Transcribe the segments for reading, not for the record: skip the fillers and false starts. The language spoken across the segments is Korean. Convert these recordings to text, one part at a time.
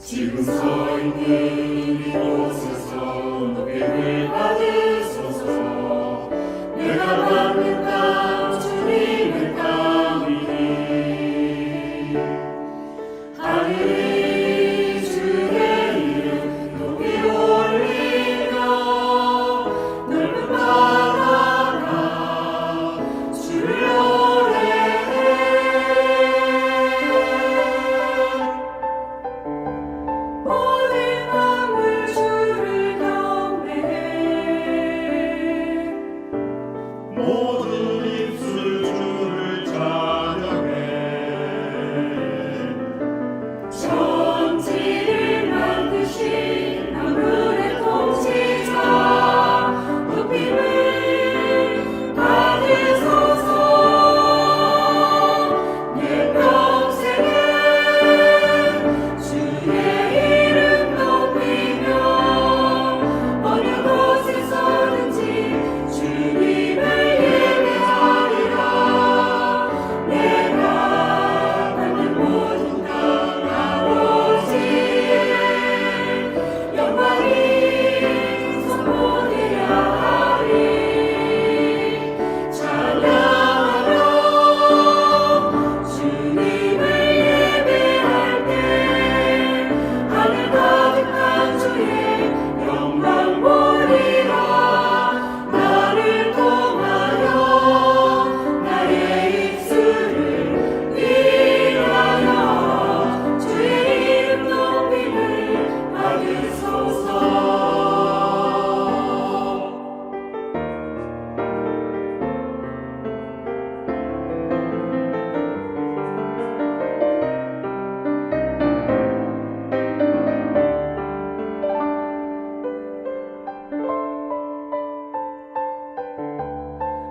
지금 서 있는 이곳에서 높임을 받으소서. 내가 받는 땅 주님의 땅이니 하늘이 주의 이름 높이 올리며 넓은 바다가 주를 노래해. 모든 만물 주를 경배해. 모든 입술 주를 찬양해. 천지를 만드신 만물의 통치자 높임을 받으소서. 내 평생에 주의 이름 높이며 어느 곳에서든지 주님을 예배하리라. 내가 받는 모든 땅 아버지의 영광이 선포되야 하리. 찬양하며 주님을 예배할 때 하늘 가득한 주의 영광 보리라. 나를 통하여 나의 입술을 위하여 주의 이름 높임을 받으소서.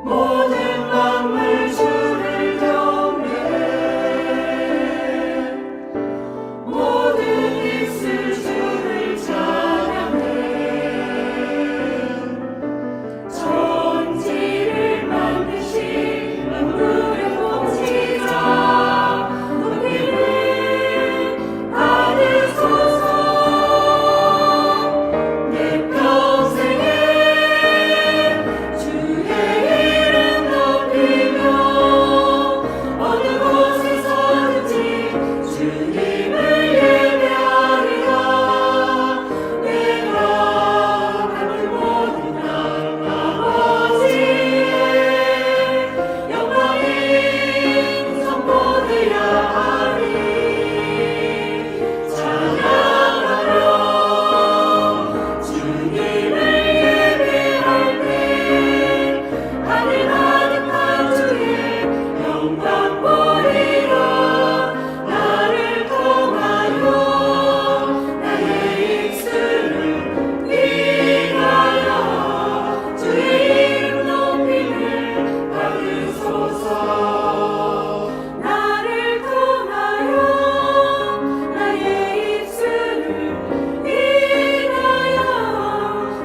모든 만물 주를 경배해. 모든 입술 주를 찬양해. 천지를 만드신 만물의 통치자 높임을 받으소서. 내 평생에 주의 이름 높이며 어느 곳에서든지 주님을 예배하리라. 내가 받는 모든 땅 아버지의 영광이 선포되야 하리. 찬양하며 주님을 예배할 때 하늘 가득한 주의 영광 보리라. 나를 통하여 나의 입술을 위하여 주의 이름 높임을 받으소서. 나를 통하여 나의 입술을 위하여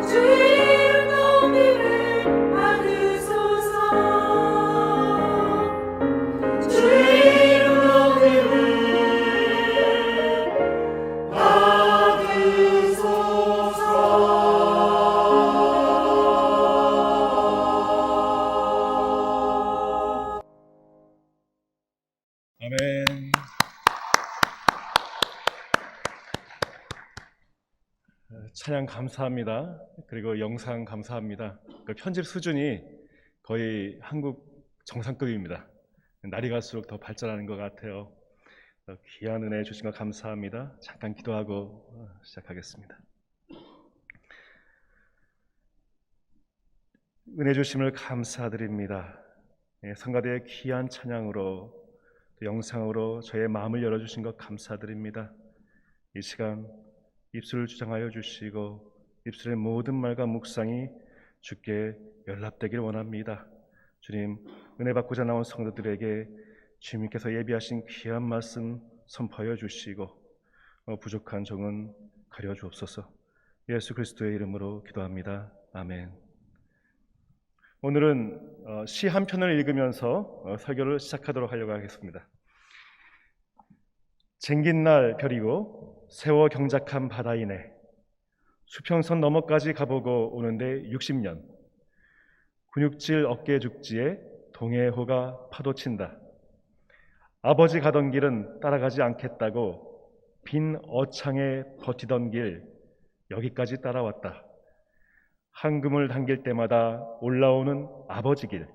주의 이름 높임을 받으소서. 주의 이름 높임을 받으소서. 아멘. 찬양 감사합니다. 그리고 영상 감사합니다. 그 편집 수준이 거의 한국 정상급입니다. 날이 갈수록 더 발전하는 것 같아요. 귀한 은혜 주신 것 감사합니다. 잠깐 기도하고 시작하겠습니다. 은혜 주심을 감사드립니다. 성가대의 귀한 찬양으로 또 영상으로 저의 마음을 열어주신 것 감사드립니다. 이 시간 입술을 주장하여 주시고 입술의 모든 말과 묵상이 주께 연락되길 원합니다. 주님, 은혜 받고자 나온 성도들에게 주님께서 예비하신 귀한 말씀 선포하여 주시고 부족한 종은 가려 주옵소서. 예수 그리스도의 이름으로 기도합니다. 아멘. 오늘은 시 한 편을 읽으면서 설교를 시작하도록 하려고 하겠습니다. 쟁긴 날 별이고 세워 경작한 바다이네. 수평선 너머까지 가보고 오는데 60년. 근육질 어깨 죽지에 동해호가 파도친다. 아버지 가던 길은 따라가지 않겠다고 빈 어창에 버티던 길 여기까지 따라왔다. 한금을 당길 때마다 올라오는 아버지 길.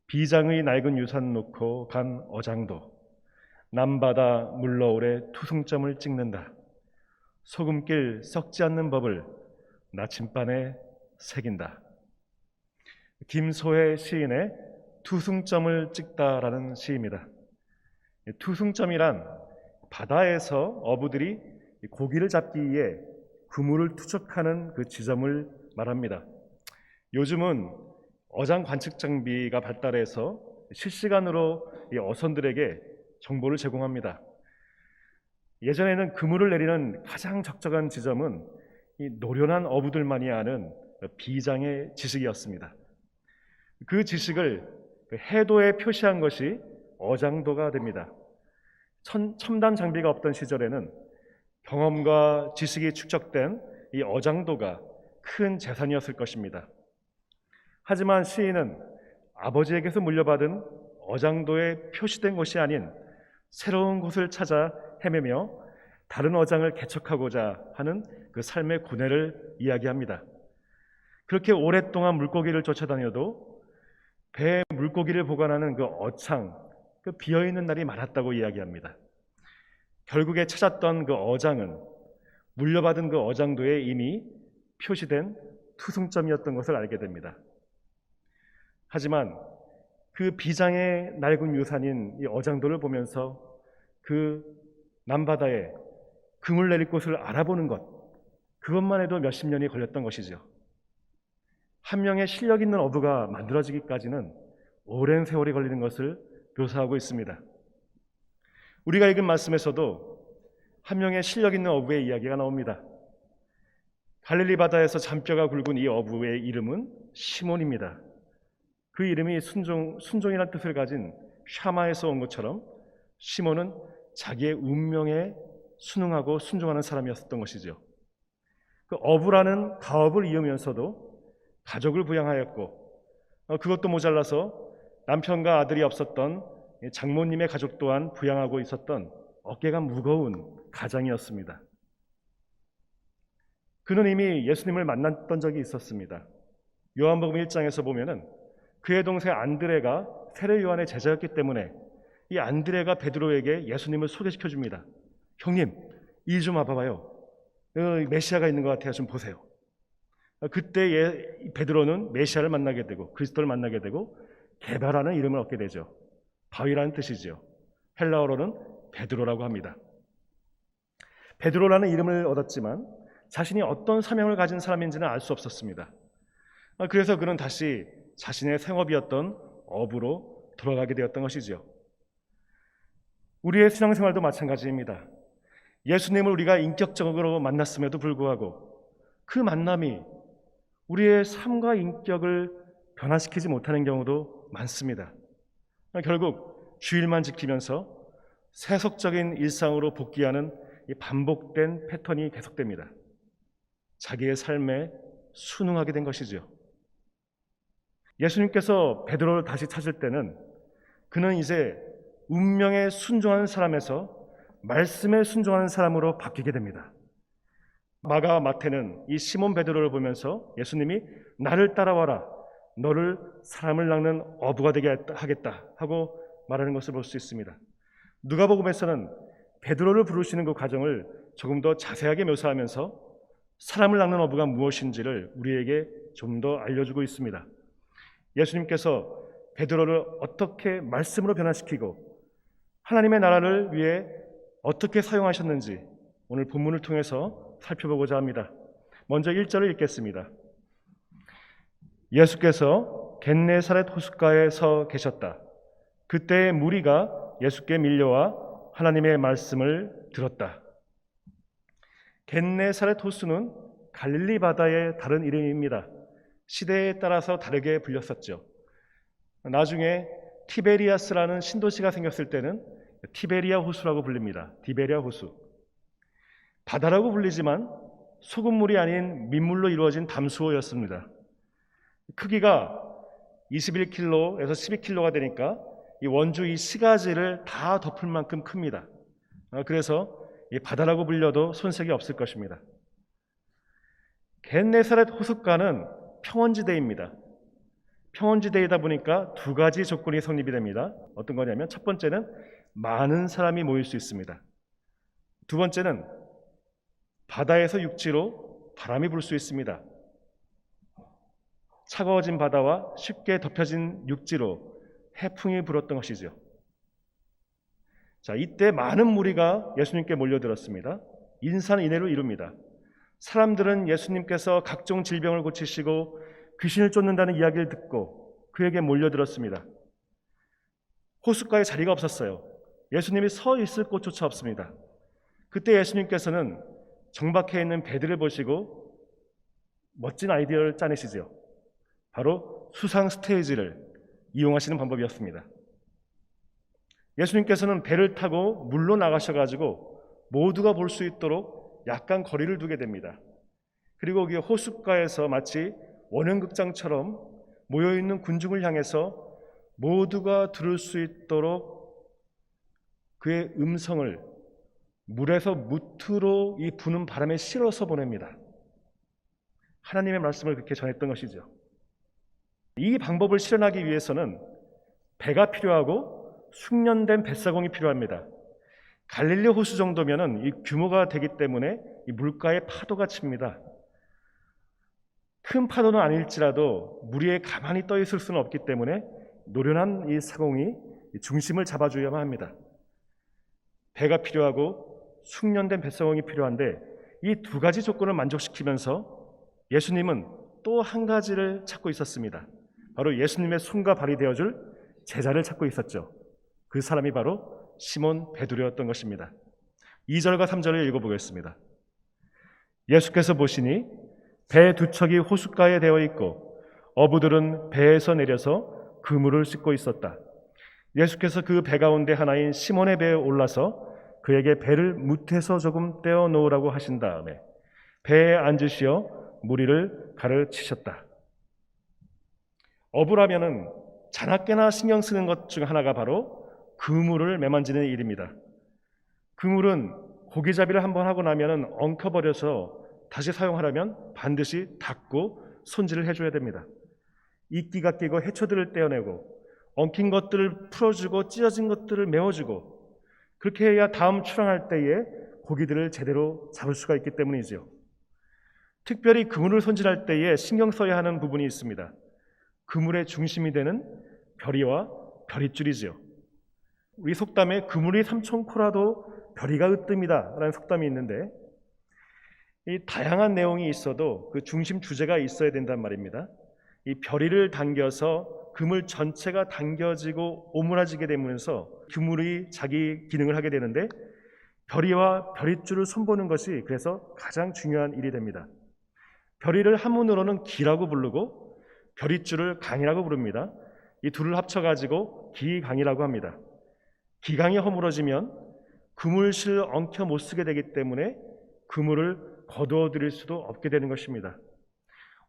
비장의 낡은 유산 놓고 간 어장도. 남바다 물러오래 투승점을 찍는다. 소금길 썩지 않는 법을 나침반에 새긴다. 김소혜 시인의 투승점을 찍다라는 시입니다. 투승점이란 바다에서 어부들이 고기를 잡기 위해 그물을 투척하는 그 지점을 말합니다. 요즘은 어장 관측 장비가 발달해서 실시간으로 이 어선들에게 정보를 제공합니다. 예전에는 그물을 내리는 가장 적절한 지점은 이 노련한 어부들만이 아는 비장의 지식이었습니다. 그 지식을 해도에 표시한 것이 어장도가 됩니다. 첨단 장비가 없던 시절에는 경험과 지식이 축적된 이 어장도가 큰 재산이었을 것입니다. 하지만 시인은 아버지에게서 물려받은 어장도에 표시된 곳이 아닌 새로운 곳을 찾아 헤매며 다른 어장을 개척하고자 하는 그 삶의 고뇌를 이야기합니다. 그렇게 오랫동안 물고기를 쫓아다녀도 배에 물고기를 보관하는 그 어창, 그 비어있는 날이 많았다고 이야기합니다. 결국에 찾았던 그 어장은 물려받은 그 어장도에 이미 표시된 투승점이었던 것을 알게 됩니다. 하지만 그 비장의 낡은 유산인 이 어장도를 보면서 그 남바다에 그물 내릴 곳을 알아보는 것, 그것만 해도 몇십 년이 걸렸던 것이죠. 한 명의 실력 있는 어부가 만들어지기까지는 오랜 세월이 걸리는 것을 묘사하고 있습니다. 우리가 읽은 말씀에서도 한 명의 실력 있는 어부의 이야기가 나옵니다. 갈릴리 바다에서 잔뼈가 굵은 이 어부의 이름은 시몬입니다. 그 이름이 순종이라는 뜻을 가진 샤마에서 온 것처럼 시몬은 자기의 운명에 순응하고 순종하는 사람이었던 것이죠. 그 어부라는 가업을 이으면서도 가족을 부양하였고 그것도 모자라서 남편과 아들이 없었던 장모님의 가족 또한 부양하고 있었던 어깨가 무거운 가장이었습니다. 그는 이미 예수님을 만났던 적이 있었습니다. 요한복음 1장에서 보면은 그의 동생 안드레가 세례 요한의 제자였기 때문에 이 안드레가 베드로에게 예수님을 소개시켜 줍니다. 형님, 이 좀 와봐봐요. 메시아가 있는 것 같아요. 좀 보세요. 그때 베드로는 메시아를 만나게 되고 그리스도를 만나게 되고 게바라는 이름을 얻게 되죠. 바위라는 뜻이죠. 헬라어로는 베드로라고 합니다. 베드로라는 이름을 얻었지만 자신이 어떤 사명을 가진 사람인지는 알 수 없었습니다. 그래서 그는 다시 자신의 생업이었던 어부로 돌아가게 되었던 것이죠. 우리의 신앙생활도 마찬가지입니다. 예수님을 우리가 인격적으로 만났음에도 불구하고 그 만남이 우리의 삶과 인격을 변화시키지 못하는 경우도 많습니다. 결국 주일만 지키면서 세속적인 일상으로 복귀하는 이 반복된 패턴이 계속됩니다. 자기의 삶에 순응하게 된 것이죠. 예수님께서 베드로를 다시 찾을 때는 그는 이제 운명에 순종하는 사람에서 말씀에 순종하는 사람으로 바뀌게 됩니다. 마가 마태는 이 시몬 베드로를 보면서 예수님이 나를 따라와라, 너를 사람을 낚는 어부가 되게 하겠다 하고 말하는 것을 볼 수 있습니다. 누가복음에서는 베드로를 부르시는 그 과정을 조금 더 자세하게 묘사하면서 사람을 낚는 어부가 무엇인지를 우리에게 좀 더 알려주고 있습니다. 예수님께서 베드로를 어떻게 말씀으로 변화시키고 하나님의 나라를 위해 어떻게 사용하셨는지 오늘 본문을 통해서 살펴보고자 합니다. 먼저 1절을 읽겠습니다. 예수께서 겟네사렛 호숫가에 서 계셨다. 그때 무리가 예수께 밀려와 하나님의 말씀을 들었다. 겟네사렛 호수는 갈릴리 바다의 다른 이름입니다. 시대에 따라서 다르게 불렸었죠. 나중에 티베리아스라는 신도시가 생겼을 때는 티베리아 호수라고 불립니다. 티베리아 호수. 바다라고 불리지만 소금물이 아닌 민물로 이루어진 담수호였습니다. 크기가 21kg에서 12kg가 되니까 이 원주 이 시가지를 다 덮을 만큼 큽니다. 그래서 이 바다라고 불려도 손색이 없을 것입니다. 겐네사렛 호숫가는 평원지대입니다. 평원지대이다 보니까 두 가지 조건이 성립이 됩니다. 어떤 거냐면 첫 번째는 많은 사람이 모일 수 있습니다. 두 번째는 바다에서 육지로 바람이 불 수 있습니다. 차가워진 바다와 쉽게 덮여진 육지로 해풍이 불었던 것이죠. 자, 이때 많은 무리가 예수님께 몰려들었습니다. 인산인해로 이룹니다. 사람들은 예수님께서 각종 질병을 고치시고 귀신을 쫓는다는 이야기를 듣고 그에게 몰려들었습니다. 호숫가에 자리가 없었어요. 예수님이 서 있을 곳조차 없습니다. 그때 예수님께서는 정박해 있는 배들을 보시고 멋진 아이디어를 짜내시죠. 바로 수상 스테이지를 이용하시는 방법이었습니다. 예수님께서는 배를 타고 물로 나가셔가지고 모두가 볼 수 있도록 약간 거리를 두게 됩니다. 그리고 그 호숫가에서 마치 원형극장처럼 모여있는 군중을 향해서 모두가 들을 수 있도록 그의 음성을 물에서 무트로 이 부는 바람에 실어서 보냅니다. 하나님의 말씀을 그렇게 전했던 것이죠. 이 방법을 실현하기 위해서는 배가 필요하고 숙련된 뱃사공이 필요합니다. 갈릴리 호수 정도면은 이 규모가 되기 때문에 이 물가에 파도가 칩니다. 큰 파도는 아닐지라도 물 위에 가만히 떠 있을 수는 없기 때문에 노련한 이 사공이 중심을 잡아줘야만 합니다. 배가 필요하고 숙련된 뱃사공이 필요한데 이 두 가지 조건을 만족시키면서 예수님은 또 한 가지를 찾고 있었습니다. 바로 예수님의 손과 발이 되어줄 제자를 찾고 있었죠. 그 사람이 바로 시몬 베드로였던 것입니다. 2절과 3절을 읽어보겠습니다. 예수께서 보시니 배 두 척이 호숫가에 되어 있고 어부들은 배에서 내려서 그물을 씻고 있었다. 예수께서 그 배 가운데 하나인 시몬의 배에 올라서 그에게 배를 무트에서 조금 떼어 놓으라고 하신 다음에 배에 앉으시어 무리를 가르치셨다. 어부라면은 자나깨나 신경 쓰는 것 중 하나가 바로 그물을 매만지는 일입니다. 그물은 고기잡이를 한번 하고 나면은 엉켜버려서 다시 사용하려면 반드시 닫고 손질을 해줘야 됩니다. 이끼가 끼고 해초들을 떼어내고 엉킨 것들을 풀어주고 찢어진 것들을 메워주고 그렇게 해야 다음 출항할 때에 고기들을 제대로 잡을 수가 있기 때문이지요. 특별히 그물을 손질할 때에 신경 써야 하는 부분이 있습니다. 그물의 중심이 되는 벼리와 벼릿줄이지요. 우리 속담에 그물이 삼천코라도 벼리가 으뜸이다 라는 속담이 있는데 이 다양한 내용이 있어도 그 중심 주제가 있어야 된단 말입니다. 이 벼리를 당겨서 그물 전체가 당겨지고 오므라지게 되면서 그물이 자기 기능을 하게 되는데 벼리와 벼릿줄을 손보는 것이 그래서 가장 중요한 일이 됩니다. 벼리를 한문으로는 기라고 부르고 벼릿줄을 강이라고 부릅니다. 이 둘을 합쳐가지고 기강이라고 합니다. 기강이 허물어지면 그물실을 엉켜 못 쓰게 되기 때문에 그물을 거두어 들일 수도 없게 되는 것입니다.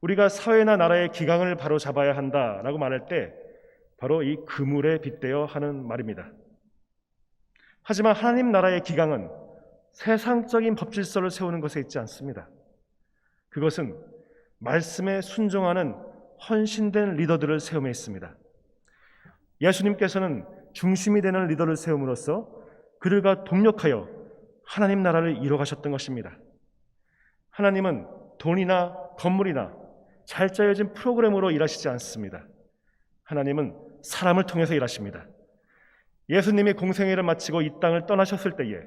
우리가 사회나 나라의 기강을 바로 잡아야 한다라고 말할 때 바로 이 그물에 빗대어 하는 말입니다. 하지만 하나님 나라의 기강은 세상적인 법질서를 세우는 것에 있지 않습니다. 그것은 말씀에 순종하는 헌신된 리더들을 세움에 있습니다. 예수님께서는 중심이 되는 리더를 세움으로써 그들과 동력하여 하나님 나라를 이뤄가셨던 것입니다. 하나님은 돈이나 건물이나 잘 짜여진 프로그램으로 일하시지 않습니다. 하나님은 사람을 통해서 일하십니다. 예수님이 공생애를 마치고 이 땅을 떠나셨을 때에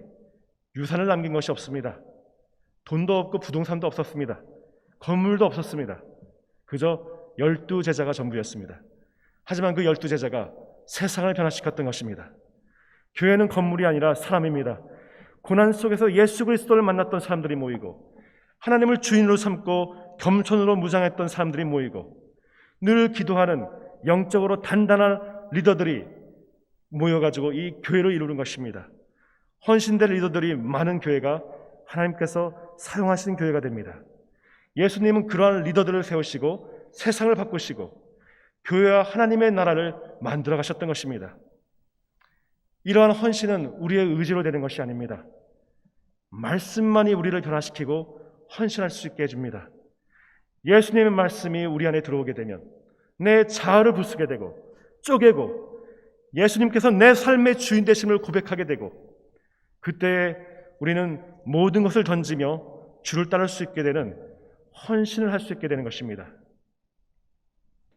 유산을 남긴 것이 없습니다. 돈도 없고 부동산도 없었습니다. 건물도 없었습니다. 그저 12제자가 전부였습니다. 하지만 그 12제자가 세상을 변화시켰던 것입니다. 교회는 건물이 아니라 사람입니다. 고난 속에서 예수 그리스도를 만났던 사람들이 모이고 하나님을 주인으로 삼고 겸손으로 무장했던 사람들이 모이고 늘 기도하는 영적으로 단단한 리더들이 모여가지고 이 교회를 이루는 것입니다. 헌신된 리더들이 많은 교회가 하나님께서 사용하시는 교회가 됩니다. 예수님은 그러한 리더들을 세우시고 세상을 바꾸시고 교회와 하나님의 나라를 만들어 가셨던 것입니다. 이러한 헌신은 우리의 의지로 되는 것이 아닙니다. 말씀만이 우리를 변화시키고 헌신할 수 있게 해줍니다. 예수님의 말씀이 우리 안에 들어오게 되면 내 자아를 부수게 되고 쪼개고 예수님께서 내 삶의 주인 되심을 고백하게 되고 그때 우리는 모든 것을 던지며 주를 따를 수 있게 되는 헌신을 할 수 있게 되는 것입니다.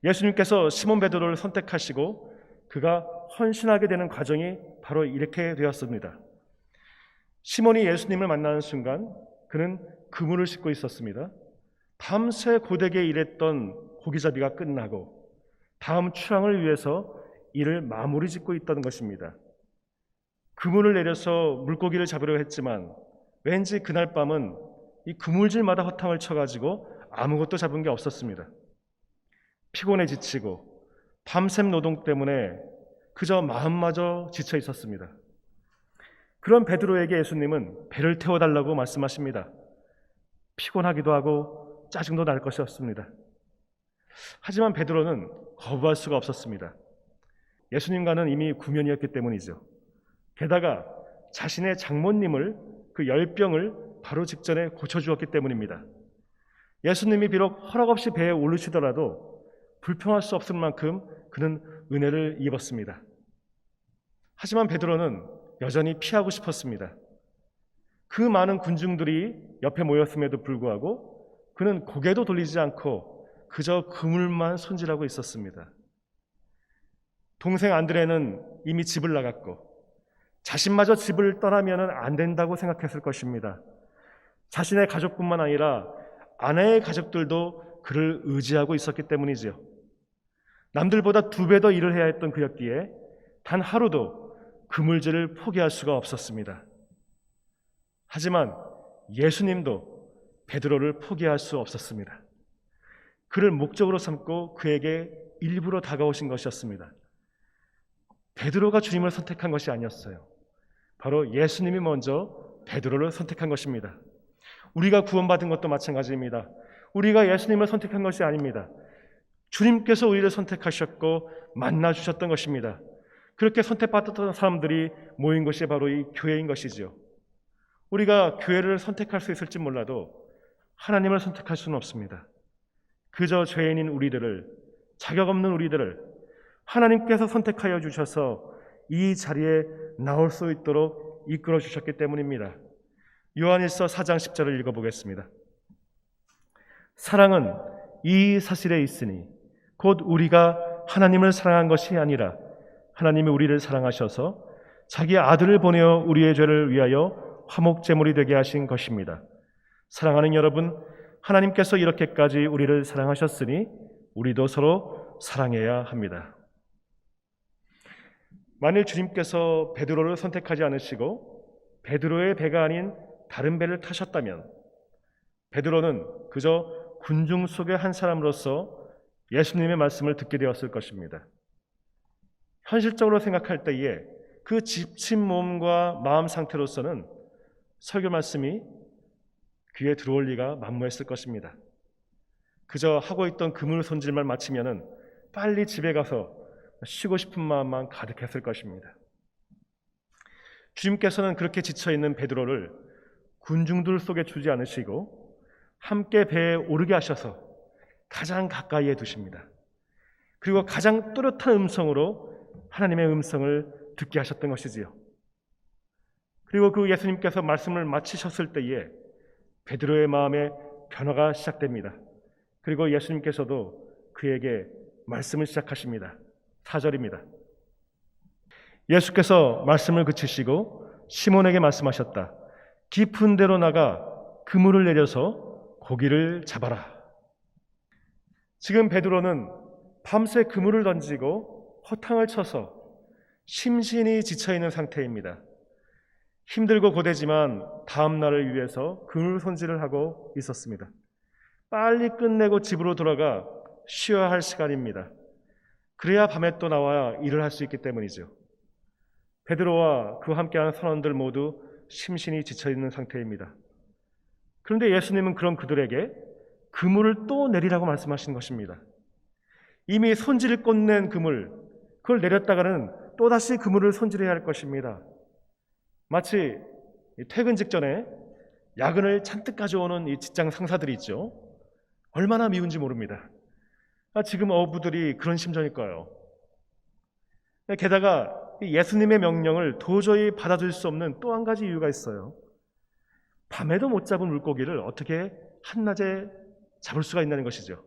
예수님께서 시몬 베드로를 선택하시고 그가 헌신하게 되는 과정이 바로 이렇게 되었습니다. 시몬이 예수님을 만나는 순간 그는 그물을 싣고 있었습니다. 밤새 고되게 일했던 고기잡이가 끝나고 다음 출항을 위해서 이를 마무리 짓고 있던 것입니다. 그물을 내려서 물고기를 잡으려 했지만 왠지 그날 밤은 이 그물질마다 허탕을 쳐가지고 아무것도 잡은 게 없었습니다. 피곤해 지치고 밤샘 노동 때문에 그저 마음마저 지쳐 있었습니다. 그런 베드로에게 예수님은 배를 태워달라고 말씀하십니다. 피곤하기도 하고 짜증도 날 것이었습니다. 하지만 베드로는 거부할 수가 없었습니다. 예수님과는 이미 구면이었기 때문이죠. 게다가 자신의 장모님을 그 열병을 바로 직전에 고쳐주었기 때문입니다. 예수님이 비록 허락 없이 배에 오르시더라도 불평할 수 없을 만큼 그는 은혜를 입었습니다. 하지만 베드로는 여전히 피하고 싶었습니다. 그 많은 군중들이 옆에 모였음에도 불구하고 그는 고개도 돌리지 않고 그저 그물만 손질하고 있었습니다. 동생 안드레는 이미 집을 나갔고 자신마저 집을 떠나면 안 된다고 생각했을 것입니다. 자신의 가족뿐만 아니라 아내의 가족들도 그를 의지하고 있었기 때문이지요. 남들보다 2배 더 일을 해야 했던 그였기에 단 하루도 그물질을 포기할 수가 없었습니다. 하지만 예수님도 베드로를 포기할 수 없었습니다. 그를 목적으로 삼고 그에게 일부러 다가오신 것이었습니다. 베드로가 주님을 선택한 것이 아니었어요. 바로 예수님이 먼저 베드로를 선택한 것입니다. 우리가 구원받은 것도 마찬가지입니다. 우리가 예수님을 선택한 것이 아닙니다. 주님께서 우리를 선택하셨고 만나주셨던 것입니다. 그렇게 선택받았던 사람들이 모인 것이 바로 이 교회인 것이지요. 우리가 교회를 선택할 수 있을지 몰라도 하나님을 선택할 수는 없습니다. 그저 죄인인 우리들을, 자격 없는 우리들을 하나님께서 선택하여 주셔서 이 자리에 나올 수 있도록 이끌어 주셨기 때문입니다. 요한일서 4장 10절을 읽어보겠습니다. 사랑은 이 사실에 있으니 곧 우리가 하나님을 사랑한 것이 아니라 하나님이 우리를 사랑하셔서 자기 아들을 보내어 우리의 죄를 위하여 화목제물이 되게 하신 것입니다. 사랑하는 여러분, 하나님께서 이렇게까지 우리를 사랑하셨으니 우리도 서로 사랑해야 합니다. 만일 주님께서 베드로를 선택하지 않으시고 베드로의 배가 아닌 다른 배를 타셨다면 베드로는 그저 군중 속의 한 사람으로서 예수님의 말씀을 듣게 되었을 것입니다. 현실적으로 생각할 때에 그 지친 몸과 마음 상태로서는 설교 말씀이 귀에 들어올 리가 만무했을 것입니다. 그저 하고 있던 그물 손질만 마치면은 빨리 집에 가서 쉬고 싶은 마음만 가득했을 것입니다. 주님께서는 그렇게 지쳐있는 베드로를 군중들 속에 주지 않으시고 함께 배에 오르게 하셔서 가장 가까이에 두십니다. 그리고 가장 또렷한 음성으로 하나님의 음성을 듣게 하셨던 것이지요. 그리고 그 예수님께서 말씀을 마치셨을 때에 베드로의 마음에 변화가 시작됩니다. 그리고 예수님께서도 그에게 말씀을 시작하십니다. 4절입니다. 예수께서 말씀을 그치시고 시몬에게 말씀하셨다. 깊은 데로 나가 그물을 내려서 고기를 잡아라. 지금 베드로는 밤새 그물을 던지고 허탕을 쳐서 심신이 지쳐있는 상태입니다. 힘들고 고되지만 다음 날을 위해서 그물 손질을 하고 있었습니다. 빨리 끝내고 집으로 돌아가 쉬어야 할 시간입니다. 그래야 밤에 또 나와 일을 할 수 있기 때문이죠. 베드로와 그와 함께하는 선원들 모두 심신이 지쳐있는 상태입니다. 그런데 예수님은 그런 그들에게 그물을 또 내리라고 말씀하신 것입니다. 이미 손질을 끝낸 그물, 그걸 내렸다가는 또다시 그물을 손질해야 할 것입니다. 마치 퇴근 직전에 야근을 잔뜩 가져오는 이 직장 상사들이 있죠. 얼마나 미운지 모릅니다. 지금 어부들이 그런 심정일 거예요. 게다가 예수님의 명령을 도저히 받아줄 수 없는 또 한 가지 이유가 있어요. 밤에도 못 잡은 물고기를 어떻게 한낮에 잡을 수가 있다는 것이죠.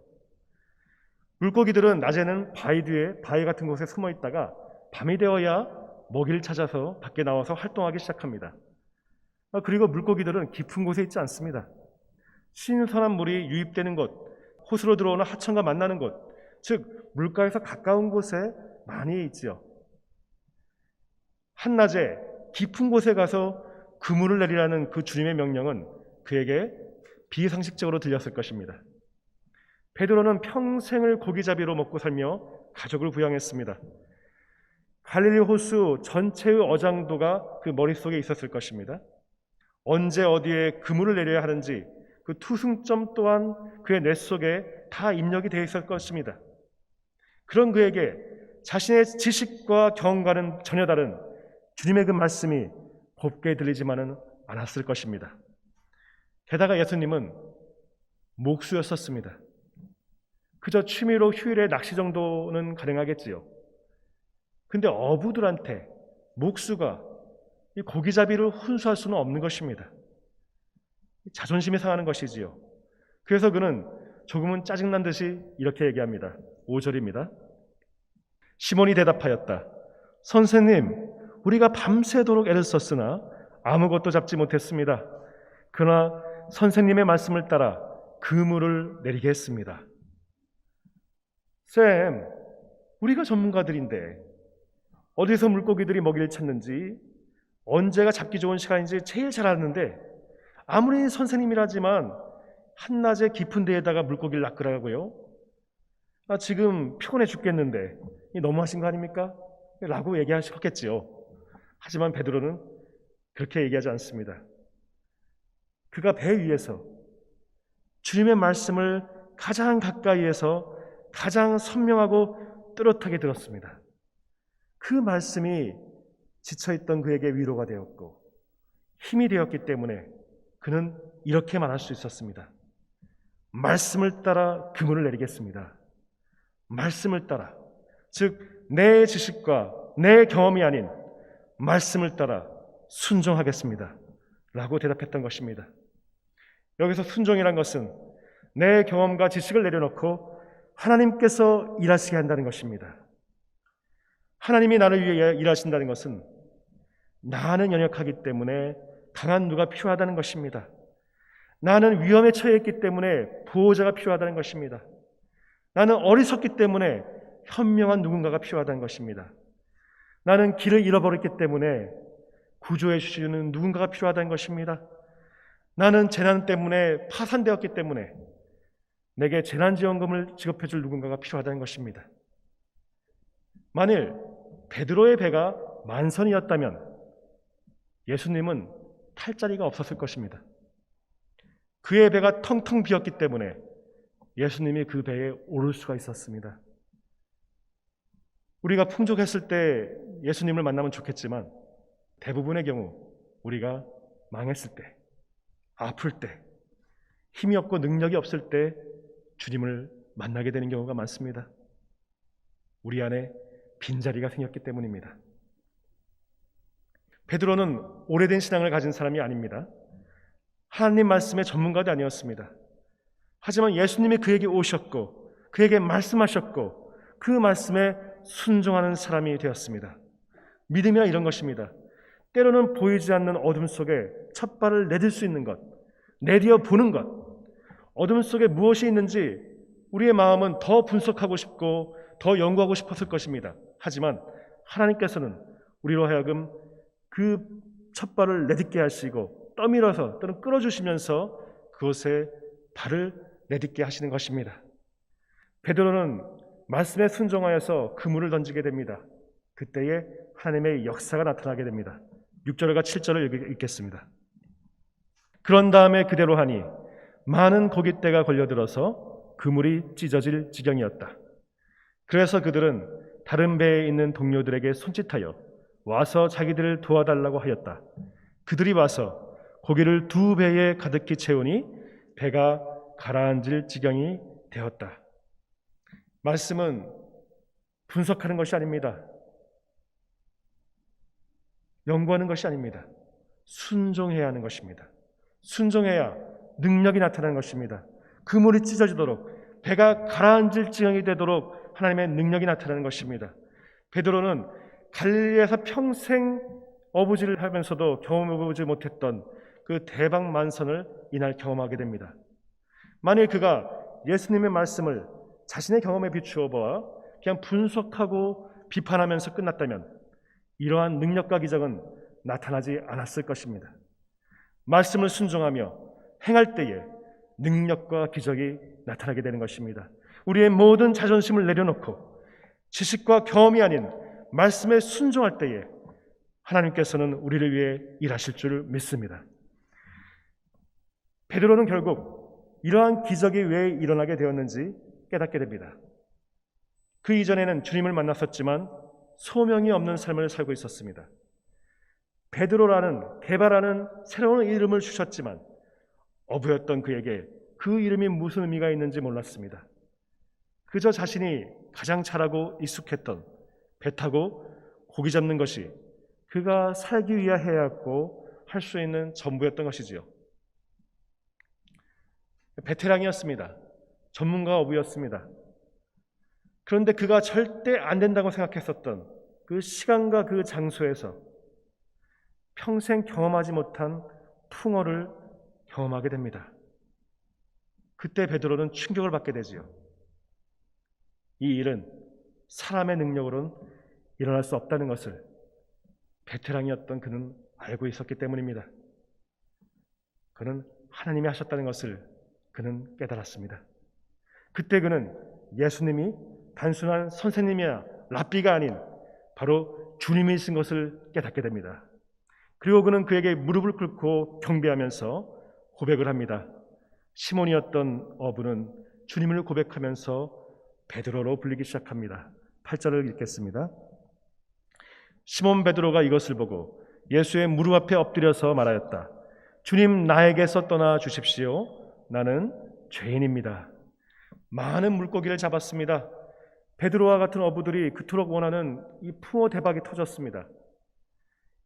물고기들은 낮에는 바위 뒤에, 바위 같은 곳에 숨어 있다가 밤이 되어야 먹이를 찾아서 밖에 나와서 활동하기 시작합니다. 그리고 물고기들은 깊은 곳에 있지 않습니다. 신선한 물이 유입되는 곳, 호수로 들어오는 하천과 만나는 곳, 즉 물가에서 가까운 곳에 많이 있지요. 한낮에 깊은 곳에 가서 그물을 내리라는 그 주님의 명령은 그에게 비상식적으로 들렸을 것입니다. 베드로는 평생을 고기잡이로 먹고 살며 가족을 부양했습니다. 갈릴리 호수 전체의 어장도가 그 머릿속에 있었을 것입니다. 언제 어디에 그물을 내려야 하는지 그 투승점 또한 그의 뇌 속에 다 입력이 되어 있을 것입니다. 그런 그에게 자신의 지식과 경험과는 전혀 다른 주님의 그 말씀이 곱게 들리지만은 않았을 것입니다. 게다가 예수님은 목수였었습니다. 그저 취미로 휴일에 낚시 정도는 가능하겠지요. 근데 어부들한테 목수가 이 고기잡이를 훈수할 수는 없는 것입니다. 자존심이 상하는 것이지요. 그래서 그는 조금은 짜증난 듯이 이렇게 얘기합니다. 5절입니다. 시몬이 대답하였다. 선생님, 우리가 밤새도록 애를 썼으나 아무것도 잡지 못했습니다. 그러나 선생님의 말씀을 따라 그물을 내리게 했습니다. 쌤, 우리가 전문가들인데 어디서 물고기들이 먹이를 찾는지, 언제가 잡기 좋은 시간인지 제일 잘 아는데 아무리 선생님이라지만 한낮에 깊은 데에다가 물고기를 낚으라고요? 지금 피곤해 죽겠는데 너무하신 거 아닙니까? 라고 얘기하셨겠지요. 하지만 베드로는 그렇게 얘기하지 않습니다. 그가 배 위에서 주님의 말씀을 가장 가까이에서 가장 선명하고 뚜렷하게 들었습니다. 그 말씀이 지쳐있던 그에게 위로가 되었고 힘이 되었기 때문에 그는 이렇게 말할 수 있었습니다. 말씀을 따라 그물을 내리겠습니다. 말씀을 따라, 즉 내 지식과 내 경험이 아닌 말씀을 따라 순종하겠습니다. 라고 대답했던 것입니다. 여기서 순종이란 것은 내 경험과 지식을 내려놓고 하나님께서 일하시게 한다는 것입니다. 하나님이 나를 위해 일하신다는 것은 나는 연약하기 때문에 강한 누가 필요하다는 것입니다. 나는 위험에 처해 있기 때문에 보호자가 필요하다는 것입니다. 나는 어리석기 때문에 현명한 누군가가 필요하다는 것입니다. 나는 길을 잃어버렸기 때문에 구조해 주시는 누군가가 필요하다는 것입니다. 나는 재난 때문에 파산되었기 때문에 내게 재난지원금을 지급해 줄 누군가가 필요하다는 것입니다. 만일 베드로의 배가 만선이었다면 예수님은 탈 자리가 없었을 것입니다. 그의 배가 텅텅 비었기 때문에 예수님이 그 배에 오를 수가 있었습니다. 우리가 풍족했을 때 예수님을 만나면 좋겠지만 대부분의 경우 우리가 망했을 때, 아플 때, 힘이 없고 능력이 없을 때 주님을 만나게 되는 경우가 많습니다. 우리 안에 빈자리가 생겼기 때문입니다. 베드로는 오래된 신앙을 가진 사람이 아닙니다. 하나님 말씀의 전문가도 아니었습니다. 하지만 예수님이 그에게 오셨고 그에게 말씀하셨고 그 말씀에 순종하는 사람이 되었습니다. 믿음이란 이런 것입니다. 때로는 보이지 않는 어둠 속에 첫 발을 내딜 수 있는 것, 내디어 보는 것. 어둠 속에 무엇이 있는지 우리의 마음은 더 분석하고 싶고 더 연구하고 싶었을 것입니다. 하지만 하나님께서는 우리로 하여금 그 첫 발을 내딛게 하시고 떠밀어서 또는 끌어주시면서 그곳에 발을 내딛게 하시는 것입니다. 베드로는 말씀에 순종하여서 그물을 던지게 됩니다. 그때에 하나님의 역사가 나타나게 됩니다. 6절과 7절을 읽겠습니다. 그런 다음에 그대로 하니 많은 고깃대가 걸려들어서 그물이 찢어질 지경이었다. 그래서 그들은 다른 배에 있는 동료들에게 손짓하여 와서 자기들을 도와달라고 하였다. 그들이 와서 고기를 2배에 가득히 채우니 배가 가라앉을 지경이 되었다. 말씀은 분석하는 것이 아닙니다. 연구하는 것이 아닙니다. 순종해야 하는 것입니다. 순종해야 능력이 나타나는 것입니다. 그물이 찢어지도록 배가 가라앉을 지경이 되도록 하나님의 능력이 나타나는 것입니다. 베드로는 갈릴리에서 평생 어부질을 하면서도 경험해보지 못했던 그 대박 만선을 이날 경험하게 됩니다. 만일 그가 예수님의 말씀을 자신의 경험에 비추어 보아 그냥 분석하고 비판하면서 끝났다면 이러한 능력과 기적은 나타나지 않았을 것입니다. 말씀을 순종하며 행할 때에 능력과 기적이 나타나게 되는 것입니다. 우리의 모든 자존심을 내려놓고 지식과 경험이 아닌 말씀에 순종할 때에 하나님께서는 우리를 위해 일하실 줄 믿습니다. 베드로는 결국 이러한 기적이 왜 일어나게 되었는지 깨닫게 됩니다. 그 이전에는 주님을 만났었지만 소명이 없는 삶을 살고 있었습니다. 베드로라는 개발하는 새로운 이름을 주셨지만 어부였던 그에게 그 이름이 무슨 의미가 있는지 몰랐습니다. 그저 자신이 가장 잘하고 익숙했던 배 타고 고기 잡는 것이 그가 살기 위해 해야 했고 할 수 있는 전부였던 것이지요. 베테랑이었습니다. 전문가 어부였습니다. 그런데 그가 절대 안 된다고 생각했었던 그 시간과 그 장소에서 평생 경험하지 못한 풍어를 경험하게 됩니다. 그때 베드로는 충격을 받게 되지요. 이 일은 사람의 능력으로는 일어날 수 없다는 것을 베테랑이었던 그는 알고 있었기 때문입니다. 그는 하나님이 하셨다는 것을 그는 깨달았습니다. 그때 그는 예수님이 단순한 선생님이야 랍비가 아닌 바로 주님이신 것을 깨닫게 됩니다. 그리고 그는 그에게 무릎을 꿇고 경배하면서 고백을 합니다. 시몬이었던 어부는 주님을 고백하면서 베드로로 불리기 시작합니다. 8절을 읽겠습니다. 시몬 베드로가 이것을 보고 예수의 무릎 앞에 엎드려서 말하였다. 주님, 나에게서 떠나 주십시오. 나는 죄인입니다. 많은 물고기를 잡았습니다. 베드로와 같은 어부들이 그토록 원하는 이 풍어 대박이 터졌습니다.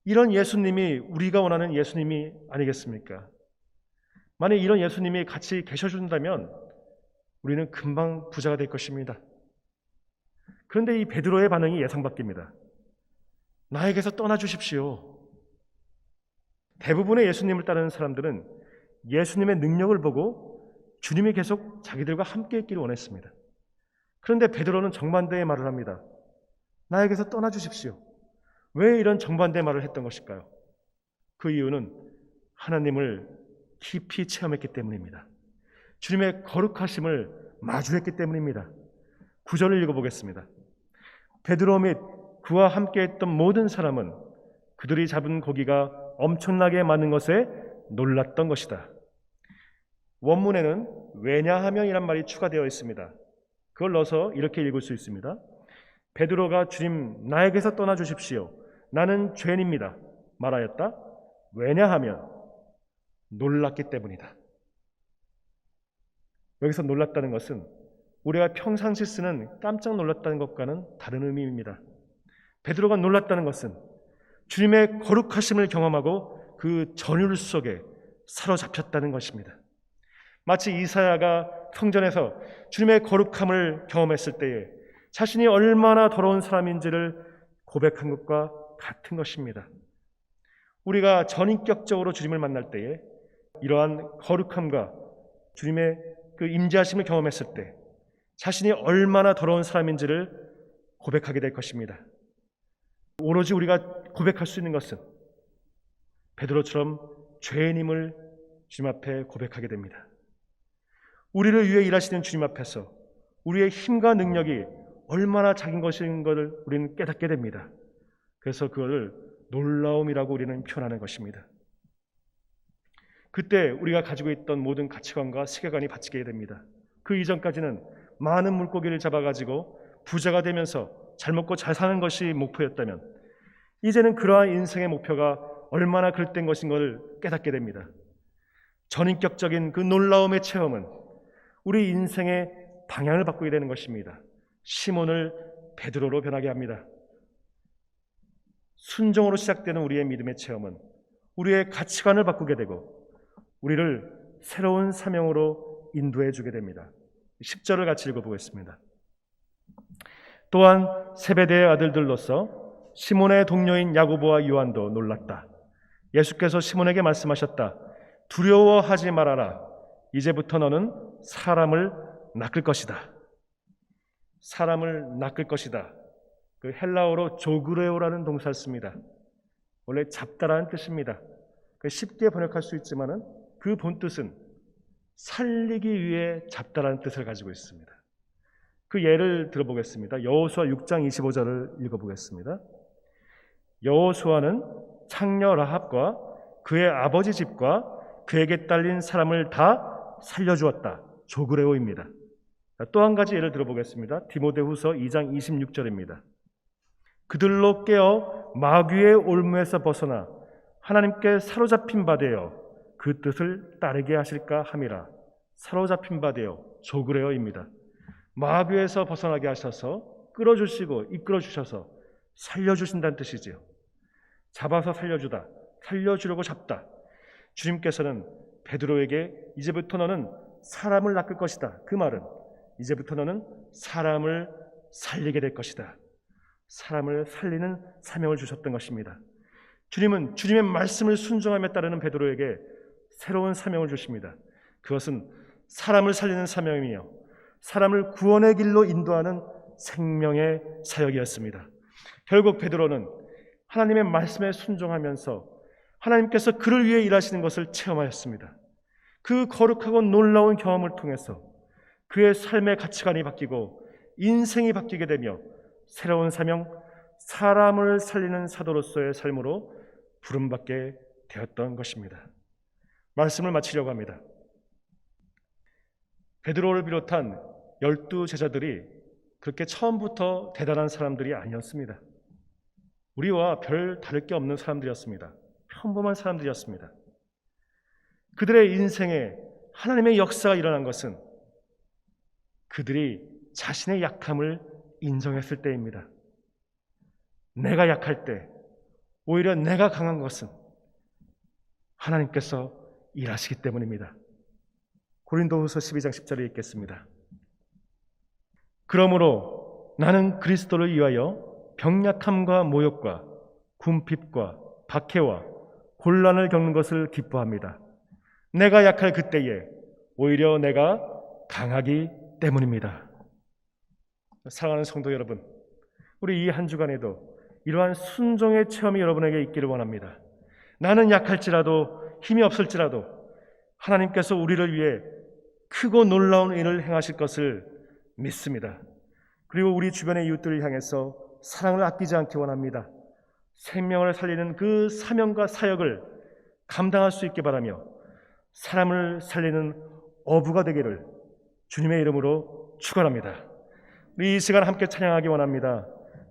이런 예수님이 우리가 원하는 예수님이 아니겠습니까? 만약 이런 예수님이 같이 계셔준다면 우리는 금방 부자가 될 것입니다. 그런데 이 베드로의 반응이 예상 밖입니다. 나에게서 떠나 주십시오. 대부분의 예수님을 따르는 사람들은 예수님의 능력을 보고 주님이 계속 자기들과 함께 있기를 원했습니다. 그런데 베드로는 정반대의 말을 합니다. 나에게서 떠나 주십시오. 왜 이런 정반대의 말을 했던 것일까요? 그 이유는 하나님을 깊이 체험했기 때문입니다. 주님의 거룩하심을 마주했기 때문입니다. 9절을 읽어보겠습니다. 베드로 및 그와 함께했던 모든 사람은 그들이 잡은 고기가 엄청나게 많은 것에 놀랐던 것이다. 원문에는 왜냐하면이란 말이 추가되어 있습니다. 그걸 넣어서 이렇게 읽을 수 있습니다. 베드로가 주님, 나에게서 떠나 주십시오. 나는 죄인입니다. 말하였다. 왜냐하면 놀랐기 때문이다. 여기서 놀랐다는 것은 우리가 평상시 쓰는 깜짝 놀랐다는 것과는 다른 의미입니다. 베드로가 놀랐다는 것은 주님의 거룩하심을 경험하고 그 전율 속에 사로잡혔다는 것입니다. 마치 이사야가 성전에서 주님의 거룩함을 경험했을 때에 자신이 얼마나 더러운 사람인지를 고백한 것과 같은 것입니다. 우리가 전인격적으로 주님을 만날 때에 이러한 거룩함과 주님의 그 임재하심을 경험했을 때 자신이 얼마나 더러운 사람인지를 고백하게 될 것입니다. 오로지 우리가 고백할 수 있는 것은 베드로처럼 죄인임을 주님 앞에 고백하게 됩니다. 우리를 위해 일하시는 주님 앞에서 우리의 힘과 능력이 얼마나 작은 것인 것을 우리는 깨닫게 됩니다. 그래서 그것을 놀라움이라고 우리는 표현하는 것입니다. 그때 우리가 가지고 있던 모든 가치관과 세계관이 바뀌게 됩니다. 그 이전까지는 많은 물고기를 잡아가지고 부자가 되면서 잘 먹고 잘 사는 것이 목표였다면 이제는 그러한 인생의 목표가 얼마나 그릇된 것인 것을 깨닫게 됩니다. 전인격적인 그 놀라움의 체험은 우리 인생의 방향을 바꾸게 되는 것입니다. 시몬을 베드로로 변하게 합니다. 순종으로 시작되는 우리의 믿음의 체험은 우리의 가치관을 바꾸게 되고 우리를 새로운 사명으로 인도해 주게 됩니다. 10절을 같이 읽어보겠습니다. 또한 세베대의 아들들로서 시몬의 동료인 야고보와 요한도 놀랐다. 예수께서 시몬에게 말씀하셨다. 두려워하지 말아라. 이제부터 너는 사람을 낚을 것이다. 사람을 낚을 것이다. 그 헬라어로 조그레오라는 동사를 씁니다. 원래 잡다라는 뜻입니다. 쉽게 번역할 수 있지만은 그 본뜻은 살리기 위해 잡다라는 뜻을 가지고 있습니다. 그 예를 들어보겠습니다. 여호수아 6장 25절을 읽어보겠습니다. 여호수아는 창녀 라합과 그의 아버지 집과 그에게 딸린 사람을 다 살려주었다. 조그레오입니다. 또 한 가지 예를 들어보겠습니다. 디모데후서 2장 26절입니다. 그들로 깨어 마귀의 올무에서 벗어나 하나님께 사로잡힌 바 되어 그 뜻을 따르게 하실까 함이라. 사로잡힌 바 되어 조그레어입니다. 마귀에서 벗어나게 하셔서 끌어주시고 이끌어주셔서 살려주신다는 뜻이지요. 잡아서 살려주다, 살려주려고 잡다. 주님께서는 베드로에게 이제부터 너는 사람을 낚을 것이다. 그 말은 이제부터 너는 사람을 살리게 될 것이다. 사람을 살리는 사명을 주셨던 것입니다. 주님은 주님의 말씀을 순종함에 따르는 베드로에게 새로운 사명을 주십니다. 그것은 사람을 살리는 사명이며 사람을 구원의 길로 인도하는 생명의 사역이었습니다. 결국 베드로는 하나님의 말씀에 순종하면서 하나님께서 그를 위해 일하시는 것을 체험하였습니다. 그 거룩하고 놀라운 경험을 통해서 그의 삶의 가치관이 바뀌고 인생이 바뀌게 되며 새로운 사명, 사람을 살리는 사도로서의 삶으로 부름받게 되었던 것입니다. 말씀을 마치려고 합니다. 베드로를 비롯한 12제자들이 그렇게 처음부터 대단한 사람들이 아니었습니다. 우리와 별 다를 게 없는 사람들이었습니다. 평범한 사람들이었습니다. 그들의 인생에 하나님의 역사가 일어난 것은 그들이 자신의 약함을 인정했을 때입니다. 내가 약할 때 오히려 내가 강한 것은 하나님께서 일하시기 때문입니다. 고린도후서 12장 10절에 읽겠습니다. 그러므로 나는 그리스도를 위하여 병약함과 모욕과 궁핍과 박해와 곤란을 겪는 것을 기뻐합니다. 내가 약할 그때에 오히려 내가 강하기 때문입니다. 사랑하는 성도 여러분, 우리 이 한 주간에도 이러한 순종의 체험이 여러분에게 있기를 원합니다. 나는 약할지라도 힘이 없을지라도 하나님께서 우리를 위해 크고 놀라운 일을 행하실 것을 믿습니다. 그리고 우리 주변의 이웃들을 향해서 사랑을 아끼지 않기 원합니다. 생명을 살리는 그 사명과 사역을 감당할 수 있게 바라며 사람을 살리는 어부가 되기를 주님의 이름으로 축원합니다. 우리 이 시간 함께 찬양하기 원합니다.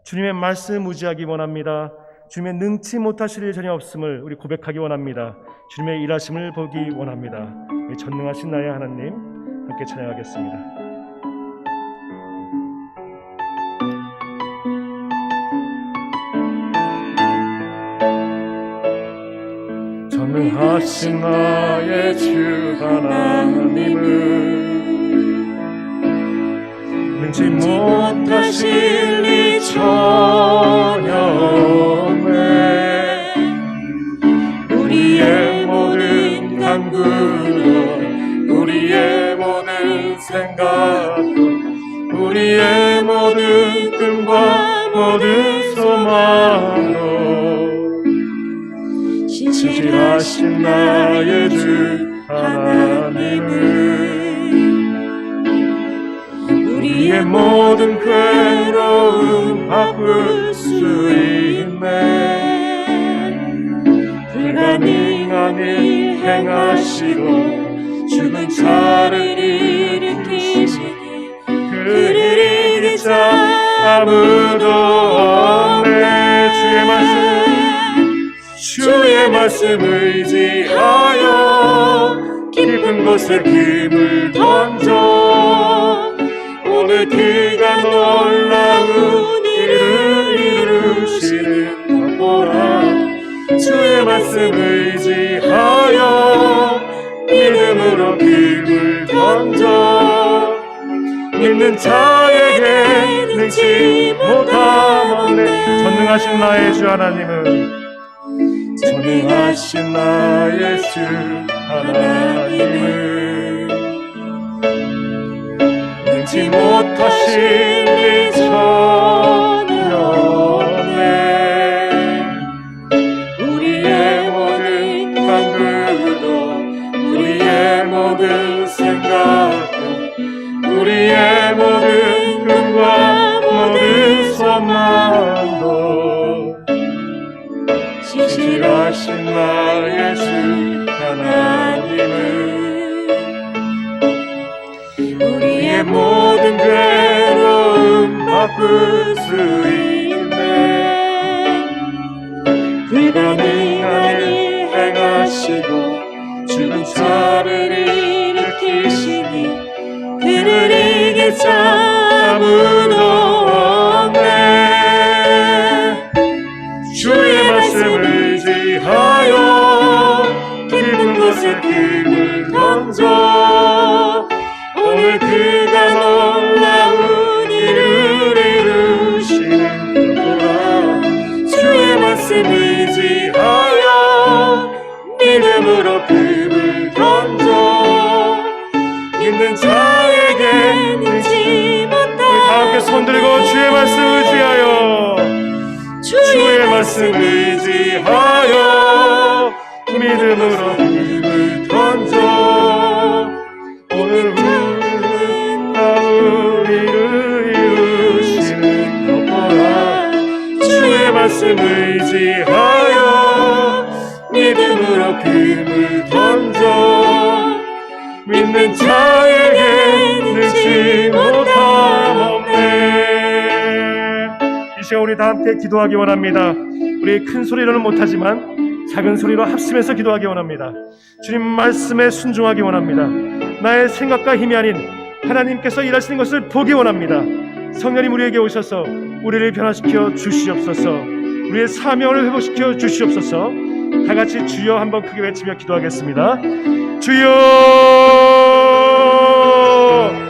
주님의 말씀 무지하기 원합니다. 주님의 능치 못하실 일 전혀 없음을 우리 고백하기 원합니다. 주님의 일하심을 보기 원합니다. 이 전능하신 나의 하나님 함께 찬양하겠습니다. 전능하신 나의 주 하나님을 능치 못하실 일 전혀 없네. 우리의 모든 간구도 우리의 모든 생각도 우리의 모든 꿈과 모든 소망도 신실하신 나의 주 하나님을 우리의 모든 괴로움 바꿀 수 있네. 불가능한 불가능한 일 행하시고 죽은 자를 일으키시니 그를 이길 자 아무도 없네. 주의 말씀 의지하여 깊은 곳에 힘을 던져 오늘 그가 놀라운 일을 이루시는 것 보라. 주의 말씀 의지하여 믿음으로 힘을 던져 믿는 자에게 능치 못함 없네. 전능하신 나의 주 하나님은 전능하신 나의 주 하나님은 능치 못하실 일 전혀 없네. 우리의 모든 간구도 우리의 모든 생각도 우리의 모든 꿈과 모든 소망도 신실하신 나의 주 하나님은 우리의 모든 괴로움 바꿀 수 있네. 불가능한 일 행하시고 죽은 자를 일으키시니 그를 이길 자 아무도 없네. 주의 말씀을 의지하여 깊은 곳에 힘을 던져 오늘 그가 놀라운 일을 이루시는 거라. 주의 말씀 의지하여 믿음으로 힘을 던져 믿는 자에게 능치 못한 다 함께 손들고 주의 말씀 의지하여 주의 말씀 의지하여 믿음으로 힘을 던져 오늘 놀라운 일을 이루시는 것 보라. 주의 말씀 의지하여 믿음으로 힘을 던져 믿는 자에게 능치 못함 없네. 이 시간 우리 다 함께 기도하기 원합니다. 우리 큰 소리로는 못하지만 작은 소리로 합심해서 기도하기 원합니다. 주님 말씀에 순종하기 원합니다. 나의 생각과 힘이 아닌 하나님께서 일하시는 것을 보기 원합니다. 성령님 우리에게 오셔서 우리를 변화시켜 주시옵소서. 우리의 사명을 회복시켜 주시옵소서. 다 같이 주여 한번 크게 외치며 기도하겠습니다. 주여